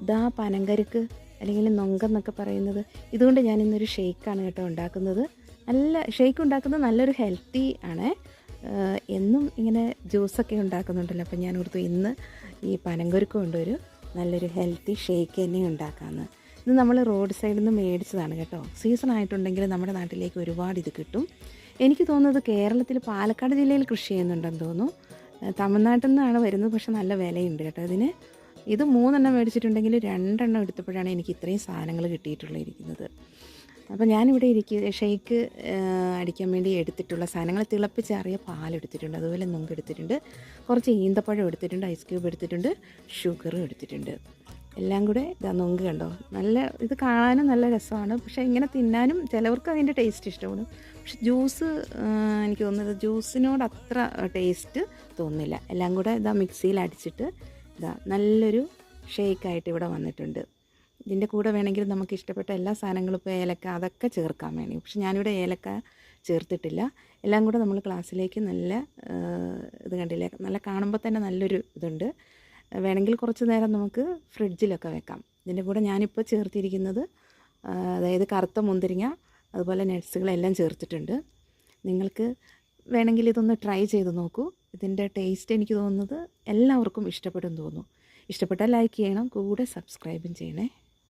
ഇതാ പനങ്കരുക്ക് അല്ലെങ്കിൽ നൊങ്കെന്നൊക്കെ പറയുന്നത്. ഇതുകൊണ്ട് ഞാനിന്നൊരു ഷെയ്ക്കാണ് കേട്ടോ ഉണ്ടാക്കുന്നത്. നല്ല ഷെയ്ക്ക് ഉണ്ടാക്കുന്നത് നല്ലൊരു ഹെൽത്തി ആണ്. എന്നും ഇങ്ങനെ ജ്യൂസൊക്കെ ഉണ്ടാക്കുന്നുണ്ടല്ലോ, അപ്പം ഞാൻ ഓർത്തു ഇന്ന് ഈ പനങ്കുരുക്ക് കൊണ്ടൊരു നല്ലൊരു ഹെൽത്തി ഷെയ്ക്ക് തന്നെ ഉണ്ടാക്കാമെന്ന്. ഇത് നമ്മൾ റോഡ് സൈഡിൽ നിന്ന് മേടിച്ചതാണ് കേട്ടോ. സീസൺ ആയിട്ടുണ്ടെങ്കിൽ നമ്മുടെ നാട്ടിലേക്ക് ഒരുപാട് ഇത് കിട്ടും. എനിക്ക് തോന്നുന്നത് കേരളത്തിൽ പാലക്കാട് ജില്ലയിൽ കൃഷി ചെയ്യുന്നുണ്ടെന്ന് തോന്നുന്നു. തമിഴ്നാട്ടിൽ നിന്നാണ് വരുന്നത്, പക്ഷെ നല്ല വിലയുണ്ട് കേട്ടോ ഇതിന്. ഇത് 3 മേടിച്ചിട്ടുണ്ടെങ്കിൽ 2 എടുത്തപ്പോഴാണ് എനിക്ക് ഇത്രയും സാധനങ്ങൾ കിട്ടിയിട്ടുള്ളിരിക്കുന്നത്. അപ്പോൾ ഞാനിവിടെ ഷെയ്ക്ക് അടിക്കാൻ വേണ്ടി എടുത്തിട്ടുള്ള സാധനങ്ങൾ തിളപ്പിച്ചാറിയ പാലെടുത്തിട്ടുണ്ട്, അതുപോലെ നൊങ്ക് എടുത്തിട്ടുണ്ട്, കുറച്ച് ഈന്തപ്പഴം എടുത്തിട്ടുണ്ട്, ഐസ് ക്യൂബ് എടുത്തിട്ടുണ്ട്, ഷുഗറും എടുത്തിട്ടുണ്ട്. എല്ലാം കൂടെ ഇതാ നൊങ്ക് കണ്ടോ, നല്ല ഇത് കാണാനും നല്ല രസമാണ്. പക്ഷേ ഇങ്ങനെ തിന്നാനും ചിലവർക്ക് അതിൻ്റെ ടേസ്റ്റ് ഇഷ്ടപ്പെടും. പക്ഷെ ജ്യൂസ് എനിക്ക് തോന്നുന്നത് ജ്യൂസിനോട് അത്ര ടേസ്റ്റ് തോന്നുന്നില്ല. എല്ലാം കൂടെ ഇതാ മിക്സിയിൽ അടിച്ചിട്ട് ഇതാ നല്ലൊരു ഷേക്കായിട്ട് ഇവിടെ വന്നിട്ടുണ്ട്. ഇതിൻ്റെ കൂടെ വേണമെങ്കിൽ നമുക്ക് ഇഷ്ടപ്പെട്ട എല്ലാ സാധനങ്ങളും, ഇപ്പോൾ ഏലക്ക അതൊക്കെ ചേർക്കാൻ വേണമെങ്കിൽ, പക്ഷെ ഞാനിവിടെ ഏലക്ക ചേർത്തിട്ടില്ല. എല്ലാം കൂടെ നമ്മൾ ഗ്ലാസ്സിലേക്ക് നല്ല ഇത് കണ്ടില്ലേ, നല്ല കാണുമ്പോൾ തന്നെ നല്ലൊരു ഇതുണ്ട്. വേണമെങ്കിൽ കുറച്ച് നേരം നമുക്ക് ഫ്രിഡ്ജിലൊക്കെ വെക്കാം. ഇതിൻ്റെ കൂടെ ഞാനിപ്പോൾ ചേർത്തിരിക്കുന്നത് അതായത് കറുത്ത മുന്തിരിങ്ങ, അതുപോലെ നട്ട്സുകളെല്ലാം ചേർത്തിട്ടുണ്ട്. നിങ്ങൾക്ക് വേണമെങ്കിൽ ഇതൊന്ന് ട്രൈ ചെയ്ത് നോക്കൂ. ഇതിൻ്റെ ടേസ്റ്റ് എനിക്ക് തോന്നുന്നത് എല്ലാവർക്കും ഇഷ്ടപ്പെടും തോന്നുന്നു. ഇഷ്ടപ്പെട്ടാൽ ലൈക്ക് ചെയ്യണം, കൂടെ സബ്സ്ക്രൈബും ചെയ്യണേ.